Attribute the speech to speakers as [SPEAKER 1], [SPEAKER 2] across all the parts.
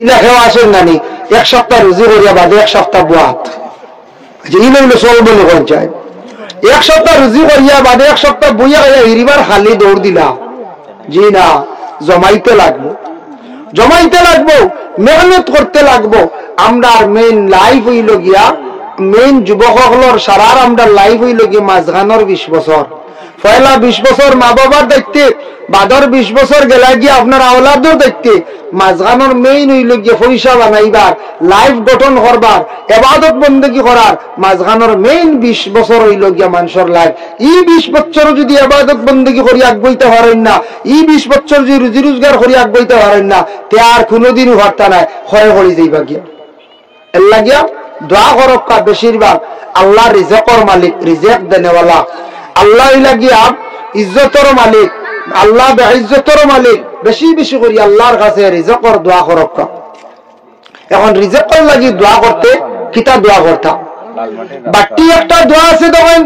[SPEAKER 1] দেখেও আসেন নানি এক সপ্তাহ রুজি করিয়া বাদে এক সপ্তাহ বুয়াত চল বলে কোন চাই এক সপ্তাহ রুজি করিয়া বাদে এক সপ্তাহ বইয়া হিরিবার খালি দৌড় দিলা জি না জমাইতে লাগবো মেহনত করতে লাগবো। আমরা মেইন লাইফ হইল গিয়া মেইন যুবকসকলের সারার আমরা লাইফ হইল গিয়া মাঝখানোর 20 বছর পয়লা 20 বছর মা বাবার দায়িত্বে বাদর 20 বছর গেলা গিয়া আপনার আওলাদের দায়িত্বে মাঝখানোর মেইন হইল গিয়া পয়সা বানাইবার লাইফ গঠন করবার ইবাদত বন্দেগী করার মাঝখানোর মেইন 20 বছর হইল গিয়া মানুষের লাইফ। এই 20 বছর যদি ইবাদত বন্দেগী করি আগাইতে পারেন না, এই 20 বছর যদি রুজি রোজগার করি আগাইতে পারেন না, তে আর কোনোদিনও ভাবতা নাই ক্ষয় করে যাইবা গিয়া। এর লাগিয়া দোয়া করক্কা বেশিরভাগ আল্লাহ রিজেকর মালিক, রিজেক দেনেওয়ালা আল্লাহ লাগিয়া ইজ্জতর মালিক, আল্লাহ বেইজ্জতর মালিক। বেশি বেশি করি আল্লাহর কাছে রিজেকর দোয়া করক্কা। এখন রিজেকর লাগি দোয়া করতে কিতা দোয়া করতাম বাটি একটা দোয়া আছে দেখেন,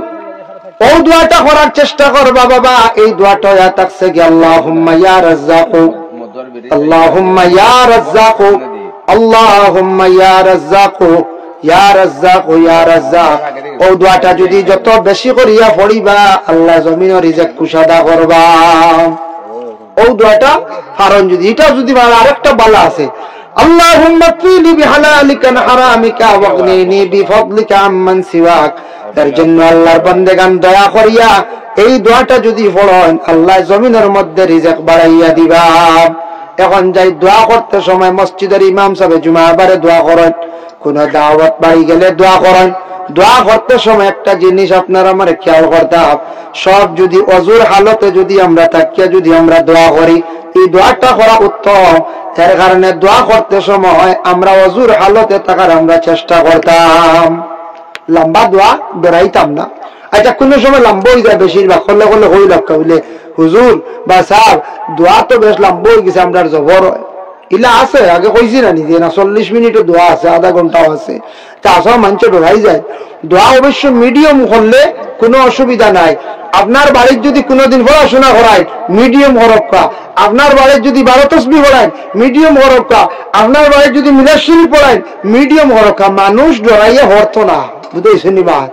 [SPEAKER 1] ও দোয়াটা করার চেষ্টা করবা বাবা। এই দোয়াটা ইয়া থাকছে কি আল্লাহুম্মা ইয়া রাজ্জাকু, আল্লাহুম্মা ইয়া রাজ্জাকু, আল্লাহুম্মা ইয়া রাজ্জাকু, ইয়া রাজ্জাকু ইয়া রাজ্জাক। ও দোয়াটা যদি যত বেশি করিয়া পড়িবা আল্লাহ জমিনের রিজিক কুশাদা করবা। ও দোয়াটা কারণ যদি এটা যদি আরেকটা বালা আছে আল্লাহুম্মা কফিনি বিহালালিকা আন হারামিকা ওয়াগনিনি বিফদলিকা আম্মান সিওয়াক। তার জন্য আল্লাহর বান্দাগান দয়া করিয়া এই দোয়াটা যদি পড়েন আল্লাহ জমিনের মধ্যে রিজিক বাড়াইয়া দিবা। এখন যাই দোয়া করতে সময় মসজিদের ইমাম সাহেব জুমাবারে দোয়া করেন, কোন দাওয়াত বাড়ি গেলে দোয়া করেন। দোয়া করতে সময় একটা জিনিস আপনারা আমার খেয়াল করতে হবে, সব যদি অজুর হালতে যদি আমরা তাকিয়া যদি আমরা দোয়া করি এই দোয়াটা করা উত্তম। এর কারণে দোয়া করতে সময় আমরা অজুর হালতে থাকার আমরা চেষ্টা করতাম, লম্বা দোয়া বেড়াইতাম না। আচ্ছা কোন সময় লম্বা হয়ে যায় বেশিরভাগ করলে করলে হই লক্ষ্য হইলে হুজুর বা সাহ দোয়া তো বেশ লম্বা হয়ে গেছে আমরা জবর হয় ইলা আছে। আগে কইছি না নিজে না 40 মিনিটও দোয়া আছে, আধা ঘন্টাও আছে। তা আসলে মানুষ ডরাই যায়। দোয়া অবশ্য মিডিয়াম করলে কোনো অসুবিধা নাই। আপনার বাড়ির যদি কোনোদিন পড়াশোনা করায় মিডিয়াম হরক্কা, আপনার বাড়ির যদি 12 তসবিহ পড়ায় মিডিয়াম হরক্কা, আপনার বাড়ির যদি মিলাদ শরীফ পড়ায় মিডিয়াম হরক্কা। মানুষ ডরাইয়া হরতো না, বুঝেছেন নি বাত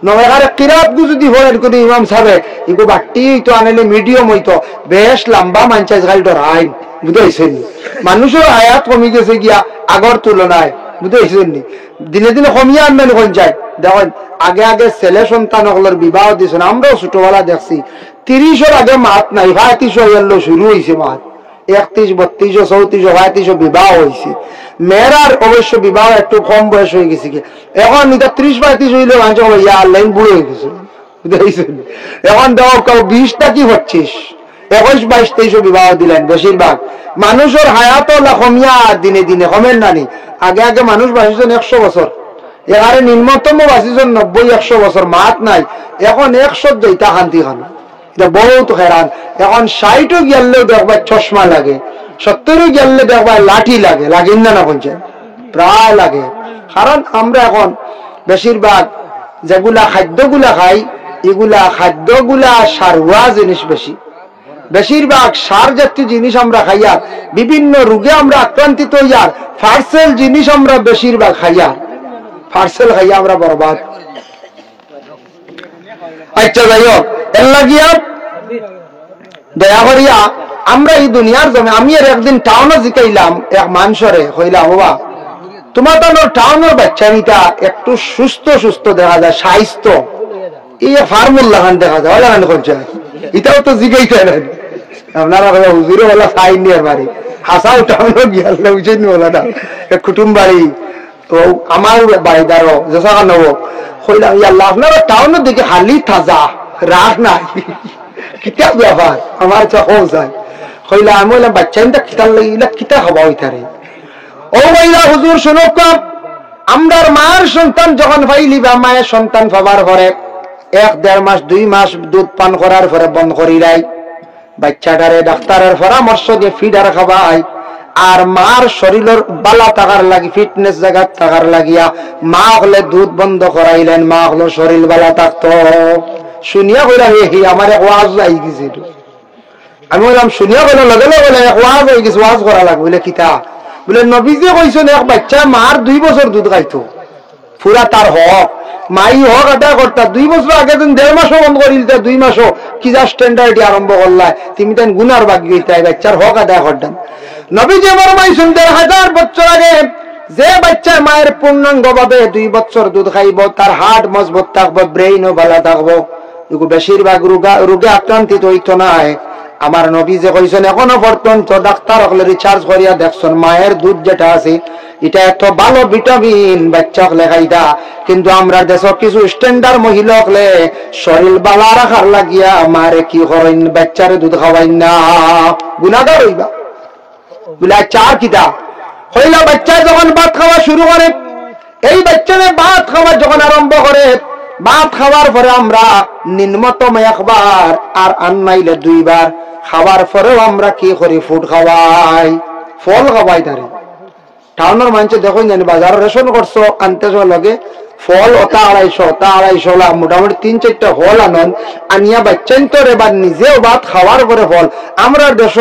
[SPEAKER 1] নয়। কিরাত যদি হলেন কোনো ইমাম সাহেব এগুলো বাট্টি হইতো আনলে মিডিয়াম হইতো, বেশ লম্বা মানচাই গাড়ি ডরাই, বুঝেছেন নি। মানুষের আয়াত কমি গেছে গিয়া আগর তুলনায়, বুঝেছেন নি। দিনে দিনে কমিয়ে আনবেন কোন যায় দেখেন। আগে আগে ছেলে সন্তান সকলের বিবাহ দিয়েছেন, আমরাও ছোটবেলা দেখছি 30-এর আগে মাত নাই, 35 শুরু হয়েছে মাত, 31, 32, 34, 35 বিবাহ হয়েছে। মেয়েরার অবশ্য বিবাহ একটু কম বয়স হয়ে গেছে কি, এখন এটা 30-35 হইলে মানুষ ইয়ার লাইন বুড়ো হয়ে গেছে, বুঝেছেন। এখন দেখো 20টা কি হচ্ছিস, 21, 22, 23 বিবাহ দিলেন বেশিরভাগ। মানুষের হায়াত কমিয়া দিনে দিনে কমেন নানি। আগে আগে মানুষ বাঁচিছেন 100 বছর, এখানে নিম্নতম বাঁচিছেন 90-100 বছর, মাত নাই। এখন 100 যেটা শান্তি খান, এটা বহুত হেরান। এখন 60ও গেলেও দেখবা চশমা লাগে, 70ও গেলে দেখবা লাঠি লাগে, লাগেন না না পঞ্চায়েত প্রায় লাগে। কারণ আমরা এখন বেশিরভাগ যেগুলা খাদ্যগুলা খাই এগুলা খাদ্যগুলা সারুয়া জিনিস বেশি, বেশিরভাগ সার জাতীয় জিনিস আমরা খাইয়া বিভিন্ন রোগে আমরা আক্রান্তিত হইয়ার। পার্সেল জিনিস আমরা বেশিরভাগ খাইয়া, পার্সেল খাইয়া আমরা বরবাদ। আচ্ছা যাই হোক, এর লাগিয়া দয়া করিয়া আমরা এই দুনিয়ার জমে আমি আর একদিন টাউনে জিকাইলাম এক মানুষরে, কইলাম বাবা তোমার তো টাউনের বাচ্চামিটা একটু সুস্থ সুস্থ দেখা যায়, স্বাস্থ্য এই ফার্মুল্লা খান দেখা যায়, ওলা করছে এটাও তো জিগাইতে না আপনারা হুজুরে বলা ফাইন নিয়ে বাড়ি হাসাও টাউনে গিয়ালে বুঝেন বলা না কুটুম বাড়ি তো আমার বাড়ি দাঁড়ো যেসা নেবো কইলাম ইয়াল্লাহ আপনারা টাউনের দিকে হালি তাজা রাগ নাই কিতাব ব্যাপার আমার চোখ যায়। কইলা আমি বললাম বাচ্চা কিতাব লাগিলা কিতা হবা ওইটারে। ও বইলা হুজুর শুনুক, আমরার মায়ের সন্তান যখন পাইলিবা মায়ের সন্তান পাবার পরে 1-1.5 মাস 2 মাস দুধ পান করার পরে বন্ধ করি রাই, বাচ্চাটারে ডাক্তারের পরামর্শ দিয়ে ফিডার খাবাই। আর মার শরীরের বালা থাকার লাগি ফিটনেস জায়গা থাকার লাগিয়া মা হলে দুধ বন্ধ করাইলেন, মা হলো শরীর বালা থাকতো। শুনিয়া কইলা হে আমার এক ওয়াজ আই গেছে। আমি বললাম শুনিয়া কইলা লগে লগে ওয়াজ হয়ে গেছে, ওয়াজ করা লাগবে বলে কিতা বলে নবীজি কইছেন এক বাচ্চা মার 2 বছর দুধ খাইতো পুরা তার হক মাই হক আদায় করতা 2 বছর আগে দিন 1.5 মাসও বন্ধ করিল 2 মাসও কি যা স্ট্যান্ডার্ড আরম্ভ করলা তুমি তেন গুনার ভাগ্য হইতাই বাচ্চার হক আদায় করতেন নবীজি ফরমাইছেন 1000 বছর আগে যে বাচ্চা মায়ের পূর্ণাঙ্গ ভাবে 2 বছর দুধ খাইব তার হার্ট মজবুত থাকবে ব্রেইনও ভালো থাকবে এগু বেশিরভাগ রোগে আক্রান্তিত হইতো না আমার নবী যে কইছেন এখনো পর্যন্ত ডাক্তার হলে রিসার্চ করিয়া দেখছেন মায়ের দুধ যেটা আছে এটা এত ভালো ভিটামিন বাচ্চা হলে খাইতা কিন্তু আমরা দেশ কিছু স্ট্যান্ডার্ড মহিলা হলে শরীর বালা রাখার লাগিয়া মারে কি করেন বাচ্চারে দুধ খাওয়াই না গুনাহগার হইবা বলে চার কিতা হইলা বাচ্চা যখন ভাত খাওয়া শুরু করে এই বাচ্চারে ভাত খাওয়া যখন আরম্ভ করে ভাত খাওয়ার পরে আমরা নিম্নতম একবার আর আননাইলে 2 বার খাওয়ার পরেও আমরা কি করি ফুড খাওয়াই ফল খাওয়াই তারে টাউনের মানুষ দেখুন জানি বাজার রেশন করছো আনতে লগে ফল ওটা 250 মোটামুটি 3-4টা ফল আনন আনিয়া বাচ্চান তো এবার নিজেও ভাত খাওয়ার পরে ফল আমরা দেশ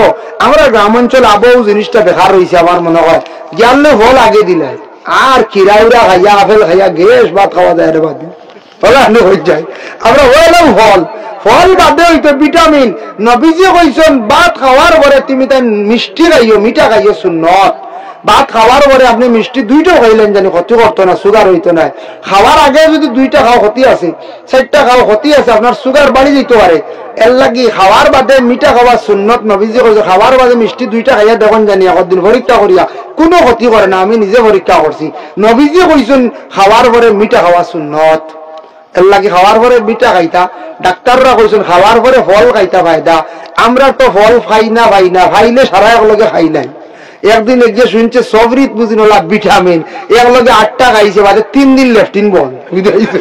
[SPEAKER 1] আমরা গ্রাম অঞ্চল আবহাওয়া জিনিসটা বেকার রয়েছে আমার মনে হয় জানলে ফল আগে দিলে আর কিরাউরা খাইয়া আপেল খাইয়া গ্যাস ভাত খাওয়া যায় রে বাদ হয়ে যায় আমরা হইলাম ফল ফল বাদে হইতো ভিটামিন নবীজি কইছেন ভাত খাওয়ার পরে তুমি তাই মিষ্টি খাইও মিঠা খাইও সুন্নত ভাত খাওয়ার পরে আপনি মিষ্টি 2টা খাইলেন জানি ক্ষতি করতো না সুগার হইতো না খাওয়ার আগে যদি 2টা খাও ক্ষতি আছে 4টা খাও ক্ষতি আছে আপনার সুগার বাড়ি যেতে পারে এর লাগি খাওয়ার বাদে মিঠা খাওয়া সুন্নত নবীজি কইছে খাওয়ার বাদে মিষ্টি 2টা খাইয়া দেখুন জানি একদিন পরীক্ষা করিয়া কোনো ক্ষতি করে না আমি নিজে পরীক্ষা করছি নবীজি কইছেন খাওয়ার পরে মিঠা খাওয়া সুন্নত এর লাগি খাওয়ার পরে মিঠা খাইতা ডাক্তাররা কইছেন খাওয়ার পরে ফল খাইতা ফায়দা আমরা তো ফল খাই না খাইলে সারা একলগে খাই নাই একদিন যে শুনছে সবরিত বুঝিন ওলা ভিটামিন একলগে 8টা খাইছে বাদে 3 দিন লেফটিন বন্ধ বুঝাইছে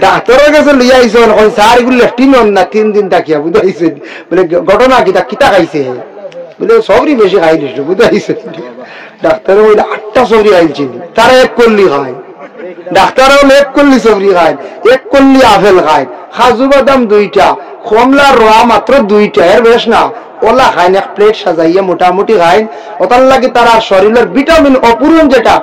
[SPEAKER 1] ডাক্তারের কাছে লইয়া আইছে কই স্যার এগুলো লেফটিন না 3 দিন তাকিয়া বুঝাইছে বলে ঘটনা কিতা খাইছে বলে সবরি বেশি খাই দিছ বুঝাইছে ডাক্তার বলে 8টা সবরি খাইছে তারা এক করলি খায় ডাক্তারও 1 করলি সবরি খায় 1 করলি আপেল খায় কাজু বাদাম 2টা কমলা রোয়া মাত্র 2টা এর বেশ না ওলা খাইন 1 প্লেট সাজাইয়া মোটামুটি খাইন ওটার লাগে তারা শরীরের ভিটামিন অপূরণ যেটা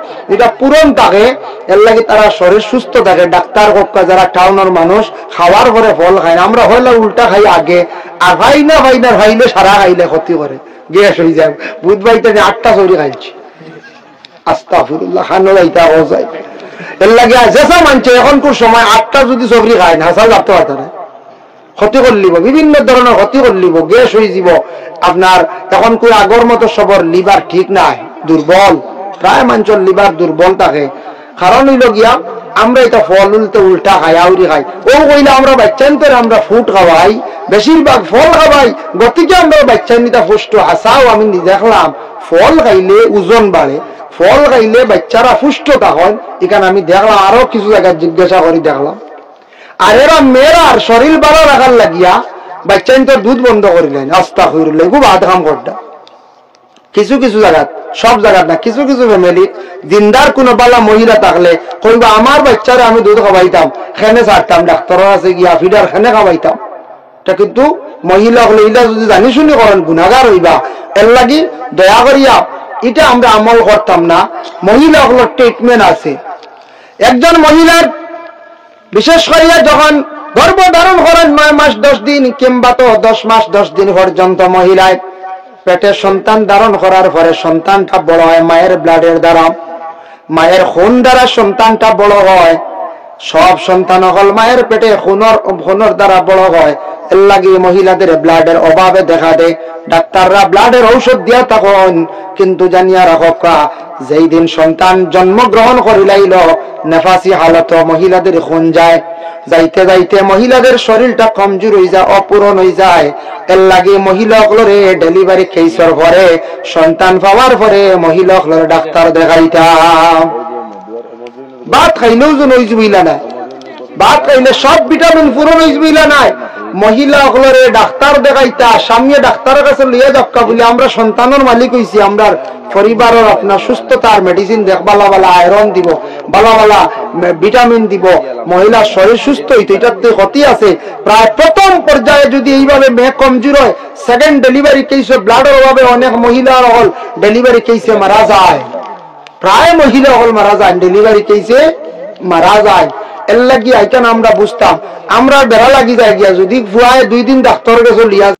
[SPEAKER 1] পূরণ থাকে এর লাগে তারা শরীর সুস্থ থাকে ডাক্তার কক্কা যারা টাউনের মানুষ খাওয়ার পরে ফল খায় আমরা হইলে উল্টা খাই আগে আর ভাইলে সারা খাইলে ক্ষতি করে গ্যাস হয়ে যায় বুধ ভাইতে 8টা সবরি খাইছি আস্তাগফিরুল্লাহ খানো যাইতা ও যায় এর লাগে যেসা মানছে এখনকার সময় 8টা যদি সবরি খায় না হাসাল লাগতে পারত না ক্ষতি করলিব বিভিন্ন ধরনের ক্ষতি করলিব গ্যাস হয়ে যাব আপনার এখন কই আগর মতো সবর লিভার ঠিক নাই দুর্বল প্রায় মানুষের লিভার দুর্বল থাকে কারণ হইল গিয়া আমরা এটা ফল উল্টা খাই আউরি খাই ও কইলে আমরা বাচ্চান্তরে আমরা ফুড খাওয়াই বেশিরভাগ ফল খাওয়াই গতিকে আমরা বাচ্চানিটা পুষ্ট হাসাও আমি দেখলাম ফল খাইলে ওজন বাড়ে ফল খাইলে বাচ্চারা পুষ্ট তখন এখানে আমি দেখলাম আরো কিছু জায়গায় জিজ্ঞাসা করি দেখলাম আর এরা মেয়েরা শরীর ভালো রাখার লাগিয়া বাচ্চান তো দুধ বন্ধ করিলেন আস্তাগফিরুল্লাহ খুব আদকাম করটা কিছু জায়গা সব জায়গা না কিছু ফ্যামিলি জিন্দার কোন বালা মহিলা থাকলে কইবা আমার বাচ্চারে আমি দুধ খাওয়াইতাম খেনে ছাড়তাম ডাক্তার আছে গিয়া ফিডার খেনে খাওয়াইতাম এটা কিন্তু মহিলা হলে এটা যদি জানি শুনি করেন গুনাহগার হইবা এর লাগি দয়া করিয়া এটা আমরা আমল করতাম না মহিলা হলো ট্রিটমেন্ট আছে একজন মহিলার বিশেষ করিয়া যখন গর্ভধারণ করেন 9 মাস 10 দিন কিংবা তো 10 মাস 10 দিন পর্যন্ত মহিলায় পেটে সন্তান ধারণ করার পরে সন্তানটা বড় হয় মায়ের ব্লাডের দ্বারা মায়ের খুন দ্বারা সন্তানটা বড় হয় সব সন্তান হল মায়ের পেটে খুনের দ্বারা বড় হয় এর লাগে মহিলাদের ব্লাডের অভাবে দেখা দেয় ডাক্তাররা ব্লাডের ঔষধ দিয়া তখন কিন্তু জানিয়া রাখা যেই দিন সন্তান জন্মগ্রহণ করিলাইল নেফাসি হালত মহিলাদের খুন যায় যাইতে যাইতে মহিলাদের শরীরটা কমজোর হয়ে যায় অপূরণ হয়ে যায় এর লাগে মহিলাগুলোরে ডেলিভারি কেসের পরে সন্তান পাওয়ার পরে মহিলাগুলোর ডাক্তার দেখাইতাম ভাত খাইলেও যেন ওই জুইলা নাই ভাত খাইলে সব ভিটামিন পূরণ ওই জুইলা নাই মহিলাগুলোরে ডাক্তার দেখাইতা সামনে ডাক্তারের কাছে লিয়ে যাক্কা বলে আমরা সন্তানের মালিক হইছি আমরা পরিবারের আপনার সুস্থতার মেডিসিন দেখবালা বালা আয়রন দিব ভালো ভালো ভিটামিন দিব, মহিলার শরীর সুস্থ হইতো, এটাতে ক্ষতি আছে। প্রায় প্রথম পর্যায়ে যদি এইভাবে মেয়ে কমজোর হয়, সেকেন্ড ডেলিভারি কেসে ব্লাডের অভাবে অনেক মহিলার হল ডেলিভারি কেসে মারা যায়, প্রায় মহিলা হল মারা যায়, ডেলিভারি কেসে মারা যায়। এর লাগি আইকান আমরা বুঝতাম, আমরা বেড়া লাগি যায় গিয়া যদি ভুয়ায় 2 দিন ডাক্তারের কাছে লিয়া